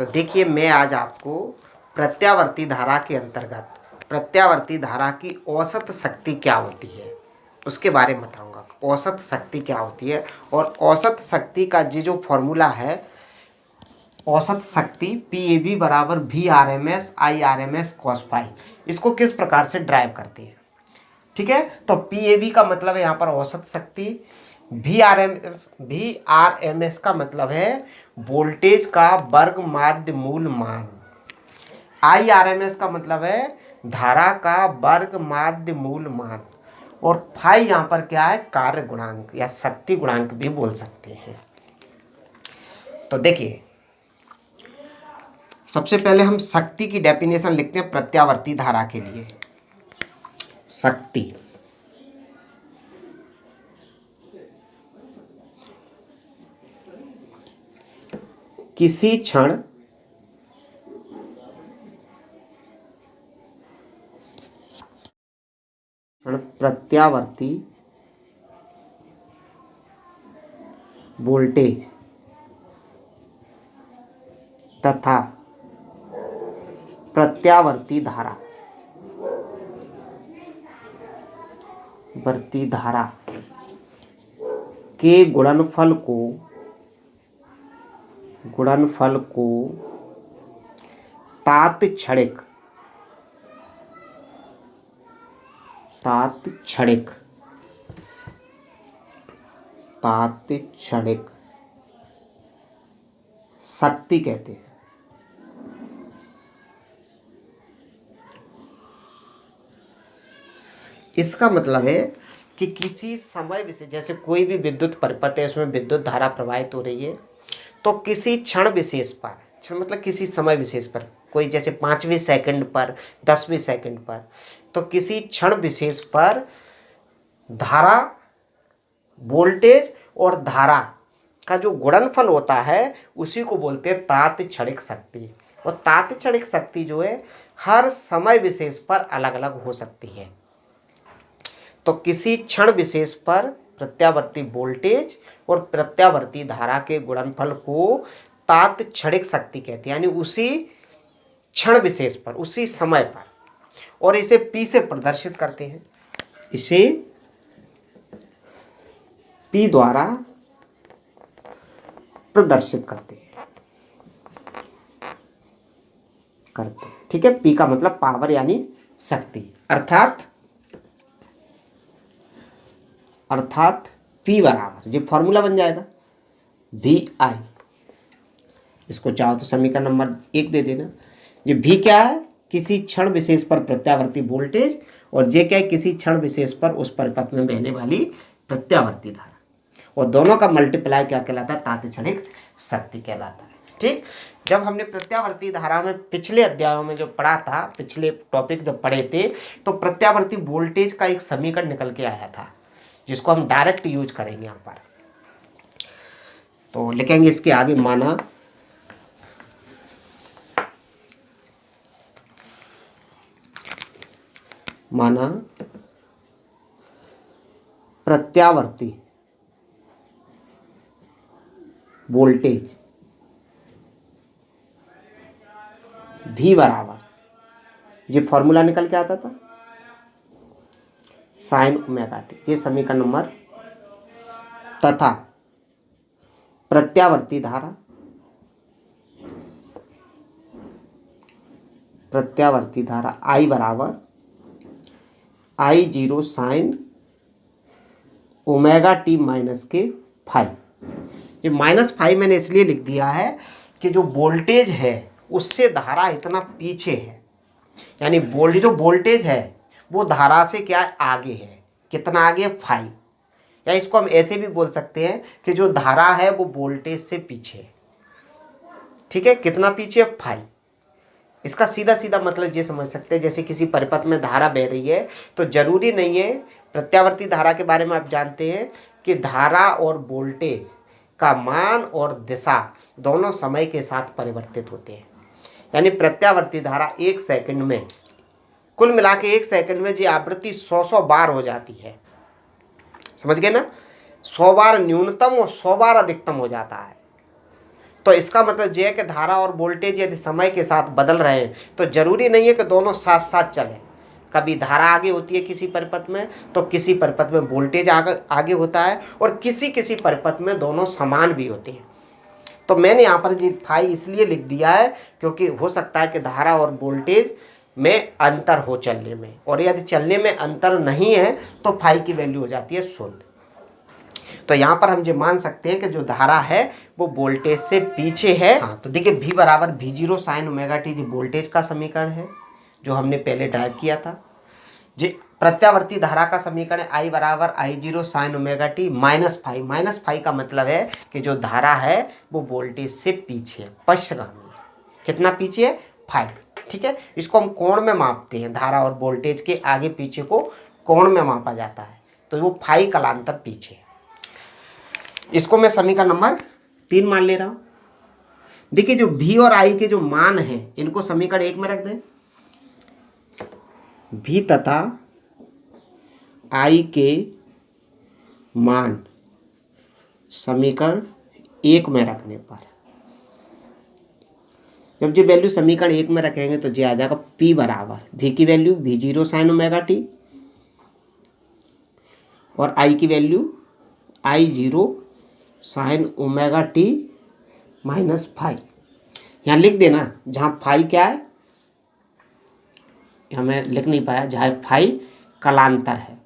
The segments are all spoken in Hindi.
तो देखिए, मैं आज आपको प्रत्यावर्ती धारा के अंतर्गत प्रत्यावर्ती धारा की औसत शक्ति क्या होती है उसके बारे में बताऊंगा। औसत शक्ति क्या होती है, और औसत शक्ति का जो फॉर्मूला है, औसत शक्ति PAV बराबर VRMS IRMS cos फाई, इसको किस प्रकार से ड्राइव करती है। ठीक है, तो PAV का मतलब है यहाँ पर औसत शक्ति, VRMS का मतलब है वोल्टेज का वर्ग माध्य मूल मान, IRMS का मतलब है धारा का वर्ग माध्य मूल मान, और फाई यहाँ पर क्या है, कार्य गुणांक या शक्ति गुणांक भी बोल सकते हैं। तो देखिए, सबसे पहले हम शक्ति की डेफिनेशन लिखते हैं प्रत्यावर्ती धारा के लिए। शक्ति किसी क्षण प्रत्यावर्ती वोल्टेज तथा प्रत्यावर्ती धारा के गुणनफल को तात्क्षणिक शक्ति कहते हैं। इसका मतलब है कि किसी समय विशेष, जैसे कोई भी विद्युत परिपथ है, उसमें विद्युत धारा प्रवाहित हो रही है, तो किसी क्षण विशेष पर, क्षण मतलब किसी समय विशेष पर, कोई जैसे 5वें सेकंड पर, 10वें सेकंड पर, तो किसी क्षण विशेष पर धारा, वोल्टेज और धारा का जो गुणनफल होता है उसी को बोलते हैं तात्क्षणिक शक्ति। और तात्क्षणिक शक्ति जो है हर समय विशेष पर अलग अलग हो सकती है। तो किसी क्षण विशेष पर प्रत्यावर्ती वोल्टेज और प्रत्यावर्ती धारा के गुणनफल को तात्क्षणिक शक्ति कहते हैं, यानी उसी क्षण विशेष पर, उसी समय पर। और इसे P से प्रदर्शित करते हैं, इसे P द्वारा प्रदर्शित करते हैं। ठीक है, P का मतलब पावर यानी शक्ति, अर्थात P बराबर, ये फॉर्मूला बन जाएगा VI। इसको चाहो तो समीकरण नंबर 1 दे देना। ये V क्या है, किसी क्षण विशेष पर प्रत्यावर्ती वोल्टेज, और जे क्या है, किसी क्षण विशेष पर उस परिपथ में बहने वाली प्रत्यावर्ती धारा, और दोनों का मल्टीप्लाई क्या कहलाता है, तात्क्षणिक शक्ति कहलाता है। ठीक, जब हमने प्रत्यावर्ती धारा में पिछले अध्यायों में जो पढ़ा था, पिछले टॉपिक जब पढ़े थे, तो प्रत्यावर्ती वोल्टेज का एक समीकरण निकल के आया था, जिसको हम डायरेक्ट यूज करेंगे यहाँ पर। तो लिखेंगे इसके आगे, माना प्रत्यावर्ती वोल्टेज V बराबर, ये फॉर्मूला निकल के आता था sin ओमेगा टी, ये समीकरण नंबर, तथा प्रत्यावर्ती धारा I बराबर I0 sin omega T minus के फाइव। ये -5 मैंने इसलिए लिख दिया है कि जो वोल्टेज है उससे धारा इतना पीछे है, यानी जो वोल्टेज है वो धारा से क्या आगे है, कितना आगे, 5। या इसको हम ऐसे भी बोल सकते हैं कि जो धारा है वो वोल्टेज से पीछे है। ठीक है, कितना पीछे, 5। इसका सीधा सीधा मतलब ये समझ सकते हैं, जैसे किसी परिपथ में धारा बह रही है, तो जरूरी नहीं है, प्रत्यावर्ती धारा के बारे में आप जानते हैं कि धारा और वोल्टेज का मान और दिशा दोनों समय के साथ परिवर्तित होते हैं। यानी प्रत्यावर्ती धारा 1 सेकंड में, कुल मिला के 1 सेकंड में जी आवृत्ति 100 बार हो जाती है, समझ गए ना, 100 बार न्यूनतम और 100 बार अधिकतम हो जाता है। तो इसका मतलब ये है कि धारा और वोल्टेज यदि समय के साथ बदल रहे हैं तो जरूरी नहीं है कि दोनों साथ साथ चलें। कभी धारा आगे होती है किसी परिपथ में, तो किसी परिपथ में वोल्टेज आगे होता है, और किसी किसी परिपथ में दोनों समान भी होते हैं। तो मैंने यहाँ पर जी फाई इसलिए लिख दिया है क्योंकि हो सकता है कि धारा और वोल्टेज में अंतर हो चलने में, और यदि चलने में अंतर नहीं है तो फाई की वैल्यू हो जाती है 0। तो यहाँ पर हम ये मान सकते हैं कि जो धारा है वो वोल्टेज से पीछे है। हाँ, तो देखिए V बराबर V0 sine omega T G voltage का समीकरण है जो हमने पहले ड्राइव किया था। जी प्रत्यावर्ती धारा का समीकरण है I बराबर I0 sine omega T minus phi का मतलब है कि जो धारा है वो वोल्टेज से पीछे है, पश्चगामी है। कितना पीछे है? फाई। ठीक है, इसको हम कोण में मापते हैं, धारा और वोल्टेज के आगे पीछे को कोण में मापा जाता है, तो वो फाई कालांतर पीछे है। इसको मैं समीकरण नंबर 3 मान ले रहा हूं। देखिए जो V और I के जो मान हैं इनको समीकरण 1 में रख दें। V तथा I के मान समीकरण 1 में रखने पर, जब जो वैल्यू समीकरण 1 में रखेंगे तो जो आ जाएगा P बराबर V की value V0 sine omega T और I की value I0 sine omega T minus phi. यहाँ लिख देना, जहाँ फाई क्या है यहाँ मैं लिख नहीं पाया, जहाँ फाई कलांतर है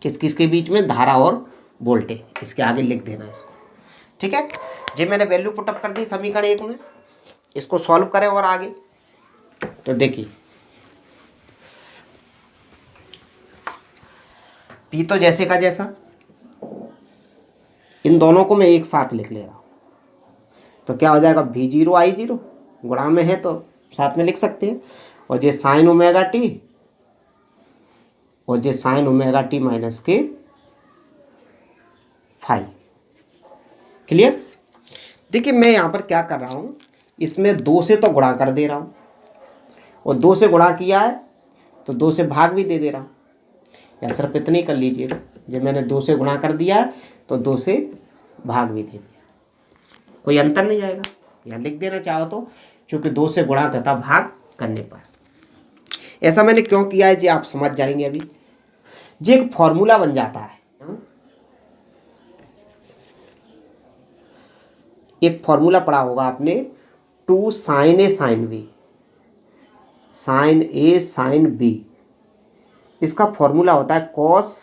किस किस के बीच में, धारा और वोल्टेज, इसके आगे लिख देना इसको। ठीक है जी, मैंने वैल्यू पुटअप कर दी समीकरण 1 में। इसको सॉल्व करें और आगे तो देखिए पी तो जैसे का जैसा, इन दोनों को मैं एक साथ लिख ले रहा हूँ तो क्या हो जाएगा V0 I0 गुणा में है तो साथ में लिख सकते हैं, और जे साइन ओमेगा टी और जे साइन ओमेगा टी माइनस के फाई। क्लियर? देखिए मैं यहाँ पर क्या कर रहा हूँ, इसमें 2 से तो गुणा कर दे रहा हूँ, और 2 से गुणा किया है तो 2 से भाग भी दे रहा हूँ, या सिर्फ इतनी कर लीजिएगा, जब मैंने 2 से गुणा कर दिया है तो 2 से भाग भी दे दिया, कोई अंतर नहीं आएगा। या लिख देना चाहो तो, क्योंकि 2 से गुणा तथा भाग करने पर। ऐसा मैंने क्यों किया है जी आप समझ जाएंगे अभी। जी एक फॉर्मूला बन जाता है, एक फॉर्मूला पढ़ा होगा आपने, 2 साइन ए साइन बी, साइन ए साइन बी, इसका फॉर्मूला होता है कॉस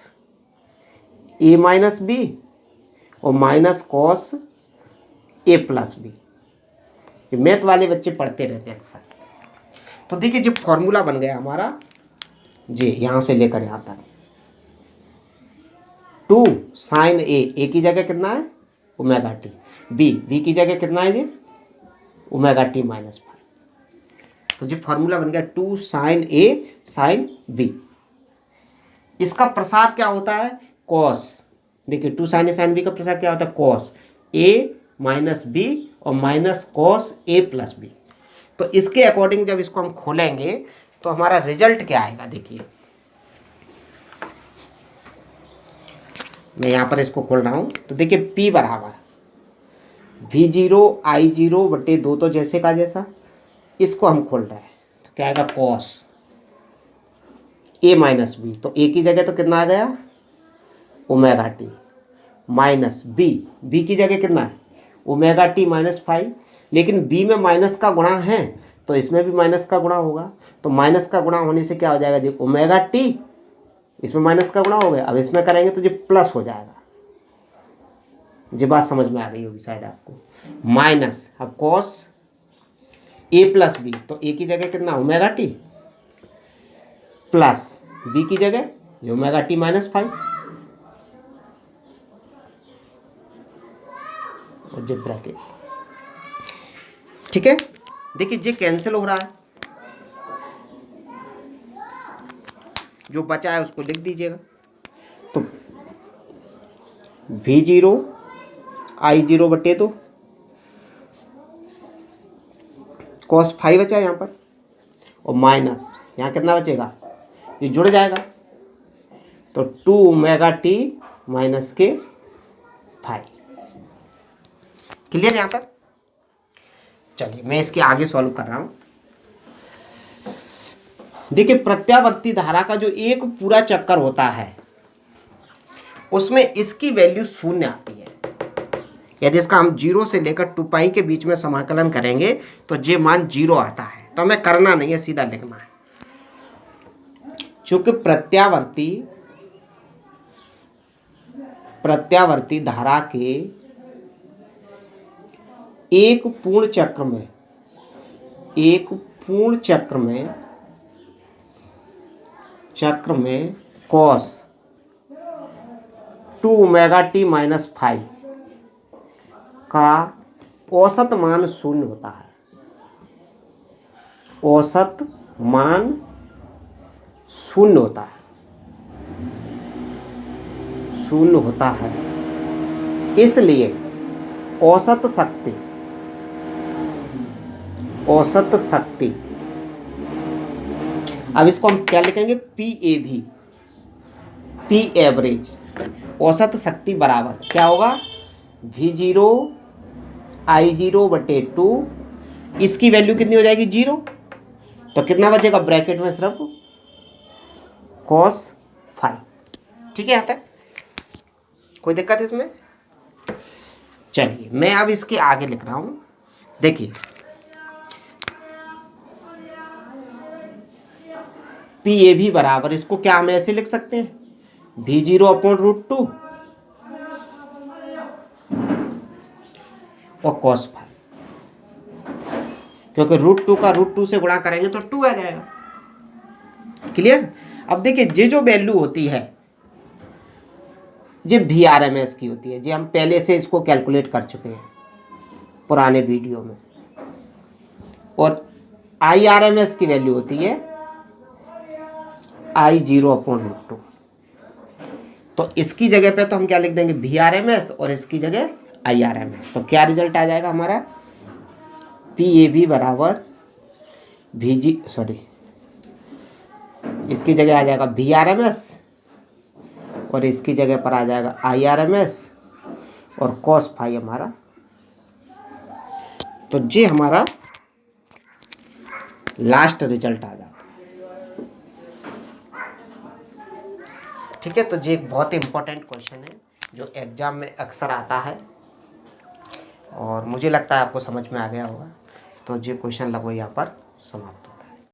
ए माइनस बी और minus cos A plus B. ये मैथ वाले बच्चे पढ़ते रहते हैं अक्सर। तो देखिए जब फॉर्मूला बन गया हमारा जी, यहाँ से लेकर यहाँ तक 2 साइन ए की जगह कितना है ओमेगा टी, बी की जगह कितना है जी ओमेगा टी माइनस फाई। तो जो फॉर्मूला बन गया 2 साइन ए साइन बी, इसका प्रसार क्या होता है कॉस। देखिए 2 साइन ए साइन बी का प्रसार क्या होता है कॉस ए माइनस बी और minus cos A plus B. तो इसके अकॉर्डिंग जब इसको हम खोलेंगे तो हमारा रिजल्ट क्या आएगा। देखिए मैं यहाँ पर इसको खोल रहा हूँ तो देखिए P बराबर V0 I0 बटे 2 तो जैसे का जैसा, इसको हम खोल रहे हैं तो क्या आएगा कॉस A माइनस बी, तो A की जगह तो कितना आ गया ओमेगा टी माइनस बी की जगह कितना है ओमेगा टी माइनस फाई, लेकिन B में माइनस का गुणा है तो इसमें भी माइनस का गुणा होगा, तो माइनस का गुणा होने से क्या हो जाएगा जी ओमेगा टी, इसमें माइनस का गुणा हो गया, अब इसमें करेंगे तो जो प्लस हो जाएगा। ये बात समझ में आ गई होगी शायद आपको। माइनस अब कॉस ए प्लस बी, तो ए की जगह कितना ओमेगा टी प्लस बी की जगह जो ओमेगा टी माइनस फाइव, और जो ब्रैकेट। ठीक है, देखिए ये कैंसिल हो रहा है, जो बचा है उसको लिख दीजिएगा। तो V0 I0 बटे 2 cos फाइव बचा है यहाँ पर, और माइनस यहाँ कितना बचेगा, ये जुड़ जाएगा तो 2 ओमेगा टी माइनस के फाइव। क्लियर यहाँ पर। चलिए मैं इसके आगे सॉल्व कर रहा हूँ। देखिए प्रत्यावर्ती धारा का जो एक पूरा चक्कर होता है उसमें इसकी वैल्यू 0 आती है। यदि इसका हम 0 से लेकर 2 पाई के बीच में समाकलन करेंगे तो ये मान 0 आता है। तो हमें करना नहीं है, सीधा लिखना है। चूंकि प्रत्यावर्ती धारा के एक पूर्ण चक्र में cos 2 ओमेगा टी माइनस 5 का औसत मान 0 होता है। औसत मान 0 होता है, 0 होता है। इसलिए औसत शक्ति, अब इसको हम क्या लिखेंगे, PAV, P एवरेज। औसत शक्ति बराबर क्या होगा, V0 I0 बटे 2। इसकी वैल्यू कितनी हो जाएगी, 0। तो कितना बचेगा ब्रैकेट में, सिर्फ cos 5। ठीक है यहाँ तक कोई दिक्कत है इसमें? चलिए मैं अब इसके आगे लिख रहा हूँ। देखिए PAV बराबर, इसको क्या हम ऐसे लिख सकते हैं, V0 अपॉन √2 और cos 5, क्योंकि √2 का √2 से गुणा करेंगे तो 2 आ जाएगा। क्लियर? अब देखिए ये जो वैल्यू होती है ये VRMS की होती है, जी हम पहले से इसको कैलकुलेट कर चुके हैं पुराने वीडियो में। और IRMS की वैल्यू होती है I0 अपॉन √2। तो इसकी जगह पे तो हम क्या लिख देंगे, VRMS, और इसकी जगह IRMS। तो क्या रिजल्ट आ जाएगा हमारा, PAV बराबर इसकी जगह आ जाएगा VRMS और इसकी जगह पर आ जाएगा IRMS और cos 5 हमारा। तो ये हमारा लास्ट रिजल्ट आ जाएगा। ठीक है, तो ये एक बहुत ही इम्पोर्टेंट क्वेश्चन है जो एग्जाम में अक्सर आता है और मुझे लगता है आपको समझ में आ गया होगा। तो ये क्वेश्चन लगभग यहाँ पर समाप्त हो।